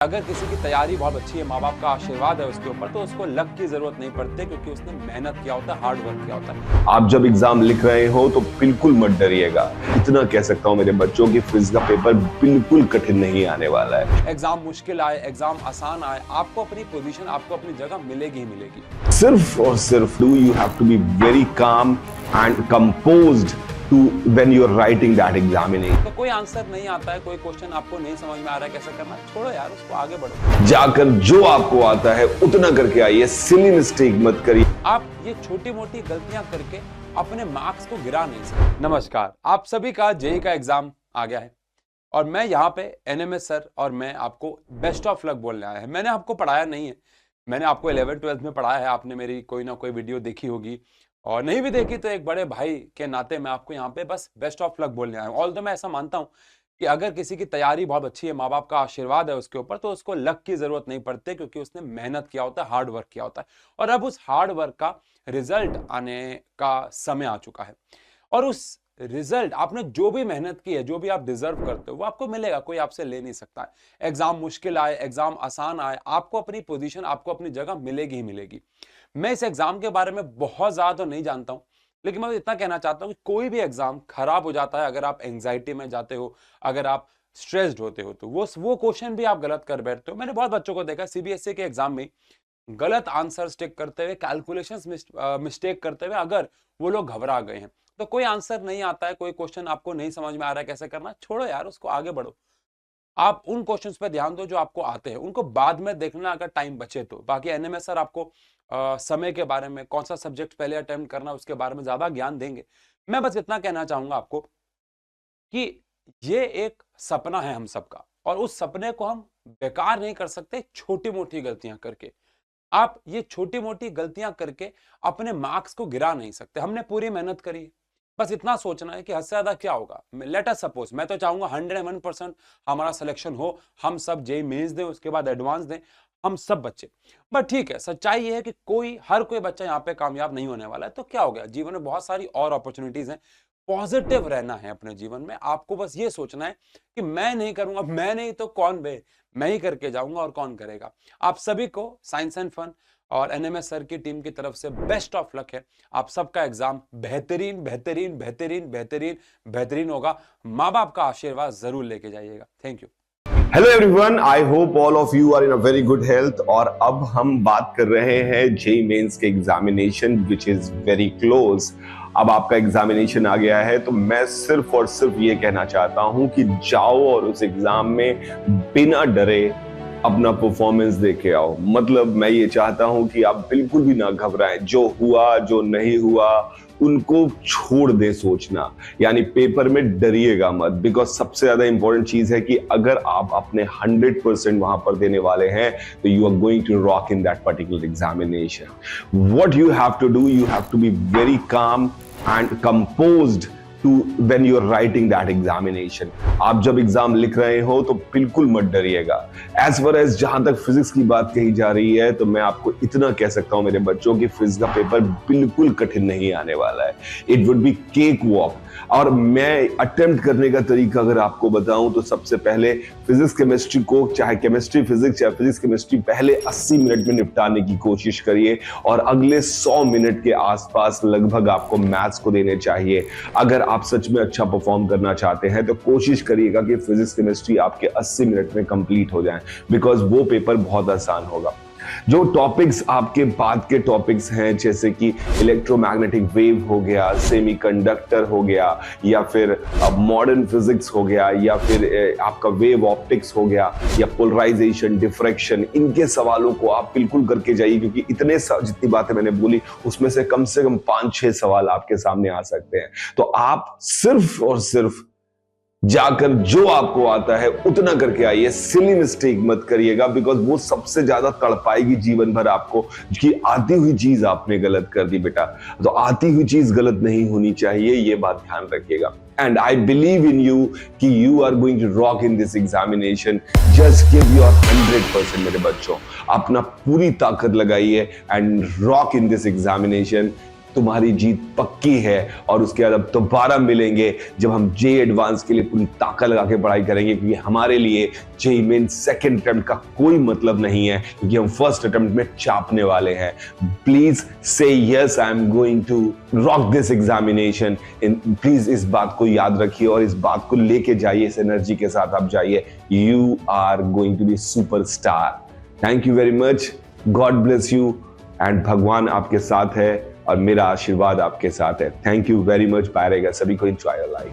अगर किसी की तैयारी बहुत अच्छी है, माँ बाप का आशीर्वाद है उसके ऊपर, तो उसको लक की जरूरत नहीं पड़ती, क्योंकि उसने मेहनत किया होता है, हार्ड वर्क किया होता है। आप जब एग्जाम लिख रहे हो तो बिल्कुल मत डरिएगा। इतना कह सकता हूं मेरे बच्चों की फिजिक्स का पेपर बिल्कुल कठिन नहीं आने वाला है। एग्जाम मुश्किल आए, एग्जाम आसान आए, आपको अपनी पोजीशन, आपको अपनी जगह मिलेगी ही मिलेगी। सिर्फ और सिर्फ you have to be very calm and composed to when you are writing that examination. तो कोई आंसर नहीं आता है, कोई क्वेश्चन आपको नहीं समझ में आ रहा है कैसे करना है, छोड़ो यार उसको, आगे बढ़ो। जाकर जो आपको आता है उतना करके आइए, सिली मिस्टेक मत करिए। आप ये छोटी मोटी गलतियां करके अपने मार्क्स को गिरा नहीं सकते। नमस्कार, आप सभी का जेईई का एग्जाम आ गया है और मैं यहाँ पे एनएमएस सर और मैं आपको बेस्ट ऑफ लक बोलने आया है। मैंने आपको पढ़ाया नहीं है, मैंने आपको 11th-12th में पढ़ाया है, आपने मेरी कोई ना कोई वीडियो देखी होगी, और नहीं भी देखी तो एक बड़े भाई के नाते मैं आपको यहाँ पे बस बेस्ट ऑफ लक बोलने आया हूँ। ऑल्दो मैं ऐसा मानता हूँ कि अगर किसी की तैयारी बहुत अच्छी है, माँ बाप का आशीर्वाद है उसके ऊपर, तो उसको लक की जरूरत नहीं पड़ती, क्योंकि उसने मेहनत किया होता है, हार्ड वर्क किया होता है, और अब उस हार्ड वर्क का रिजल्ट आने का समय आ चुका है। और उस रिजल्ट, आपने जो भी मेहनत की है, जो भी आप डिजर्व करते हो, वो आपको मिलेगा, कोई आपसे ले नहीं सकता है। एग्जाम मुश्किल आए, एग्जाम आसान आए, आपको अपनी पोजीशन, आपको अपनी जगह मिलेगी ही मिलेगी। मैं इस एग्जाम के बारे में बहुत ज्यादा तो नहीं जानता हूं, लेकिन मैं इतना कहना चाहता हूं कि कोई भी एग्जाम खराब हो जाता है अगर आप एंग्जाइटी में जाते हो, अगर आप स्ट्रेस्ड होते हो, तो वो क्वेश्चन भी आप गलत कर बैठते हो। मैंने बहुत बच्चों को देखा सीबीएसई के एग्जाम में गलत आंसर टिक करते हुए, कैलकुलेशंस मिस्टेक करते हुए अगर वो लोग घबरा गए हैं, तो कोई आंसर नहीं आता है, कोई क्वेश्चन आपको नहीं समझ में आ रहा है कैसे करना, छोड़ो यार उसको, आगे बढ़ो। आप उन क्वेश्चंस पे ध्यान दो जो आपको आते हैं, उनको बाद में देखना अगर टाइम बचे तो। बाकी एनएमएस सर आपको समय के बारे में, कौन सा सब्जेक्ट पहले अटेम्प्ट करना, उसके बारे में ज्यादा ज्ञान देंगे। मैं बस इतना कहना चाहूंगा आपको कि ये एक सपना है हम सबका, और उस सपने को हम बेकार नहीं कर सकते छोटी मोटी गलतियां करके। आप ये छोटी मोटी गलतियां करके अपने मार्क्स को गिरा नहीं सकते। हमने पूरी मेहनत करी है, बस इतना सोचना है कि हद से ज्यादा क्या होगा। लेट अस सपोज, मैं तो चाहूंगा 101% हमारा सिलेक्शन हो, हम सब जेईई मेंस दें, उसके बाद एडवांस दें, हम सब बच्चे। बट ठीक है, सच्चाई ये है कि हर कोई बच्चा यहाँ पे कामयाब नहीं होने वाला है। तो क्या हो गया, जीवन में बहुत सारी और अपॉर्चुनिटीज हैं। पॉजिटिव रहना है अपने जीवन में, आपको बस ये सोचना है कि मैं नहीं करूंगा, मैं नहीं तो कौन बे, मैं ही करके जाऊंगा, और कौन करेगा। आप सभी को साइंस एंड फन और एनएमएस सर की टीम की तरफ से बेस्ट ऑफ लक है। आप सबका एग्जाम बेहतरीन बेहतरीन बेहतरीन बेहतरीन बेहतरीन होगा। माँ बाप का आशीर्वाद जरूर लेके जाइएगा। Thank you. Hello everyone, I hope all of you are in a very good health. और अब हम बात कर रहे हैं जेईई मेंस के examination which is very close. अब आपका एग्जामिनेशन आ गया है, तो मैं सिर्फ और सिर्फ ये कहना चाहता हूं कि जाओ और उस एग्जाम में बिना डरे अपना परफॉर्मेंस दे के आओ। मतलब मैं ये चाहता हूं कि आप बिल्कुल भी ना घबराएं। जो हुआ जो नहीं हुआ उनको छोड़ दे सोचना, यानी पेपर में डरिएगा मत। बिकॉज सबसे ज्यादा इंपॉर्टेंट चीज है कि अगर आप अपने 100% वहां पर देने वाले हैं तो you are going to rock in that particular examination. What you have to do, you have to be very calm and composed to when you are writing that examination. आप जब एग्जाम लिख रहे हो तो बिल्कुल मत डरिएगा। एज फार एज जहां तक फिजिक्स की बात कही जा रही है, तो मैं आपको इतना कह सकता हूं मेरे बच्चों की फिजिक्स का पेपर बिल्कुल कठिन नहीं आने वाला है। It would be cake walk. और मैं अटेम्प्ट करने का तरीका अगर आपको बताऊं तो सबसे पहले फिजिक्स केमिस्ट्री को, चाहे केमिस्ट्री फिजिक्स या फिजिक्स केमिस्ट्री, पहले 80 मिनट में निपटाने की कोशिश करिए, और अगले 100 मिनट के आसपास लगभग आपको मैथ्स को देने चाहिए। अगर आप सच में अच्छा परफॉर्म करना चाहते हैं तो कोशिश करिएगा कि फिजिक्स केमिस्ट्री आपके 80 मिनट में कंप्लीट हो जाए, बिकॉज वो पेपर बहुत आसान होगा। जो टॉपिक्स आपके बाद के टॉपिक्स हैं, जैसे कि इलेक्ट्रोमैग्नेटिक वेव हो गया, सेमीकंडक्टर हो गया, या फिर मॉडर्न फिजिक्स हो गया, या फिर आपका वेव ऑप्टिक्स हो गया, या पोलराइजेशन, डिफ्रैक्शन, इनके सवालों को आप बिल्कुल करके जाइए, क्योंकि जितनी बातें मैंने बोली उसमें से कम 5-6 सवाल आपके सामने आ सकते हैं। तो आप सिर्फ और सिर्फ जाकर जो आपको आता है उतना करके आइए, सिली मिस्टेक मत करिएगा, बिकॉज वो सबसे ज्यादा तड़पाएगी जीवन भर आपको कि आती हुई चीज आपने गलत कर दी। बेटा, तो आती हुई चीज गलत नहीं होनी चाहिए, ये बात ध्यान रखिएगा। And I believe in you कि you are going to rock in this examination. Just give your 100% मेरे बच्चों, अपना पूरी ताकत लगाइए and rock in this examination. तुम्हारी जीत पक्की है। और उसके बाद अब दोबारा मिलेंगे जब हम जे एडवांस के लिए पूरी ताकत लगा के पढ़ाई करेंगे, क्योंकि हमारे लिए जे मेन सेकंड अटेम्प्ट का कोई मतलब नहीं है, क्योंकि हम फर्स्ट अटेम्प्ट में चापने वाले हैं। प्लीज से yes, I am going to rock this examination. Please इस बात को याद रखिए और इस बात को लेके जाइए, इस एनर्जी के साथ आप जाइए। You are going to be superstar. Thank you very much, God bless you, and भगवान आपके साथ है और मेरा आशीर्वाद आपके साथ है। Thank you very much. Bye रहेगा सभी को। Enjoy your life.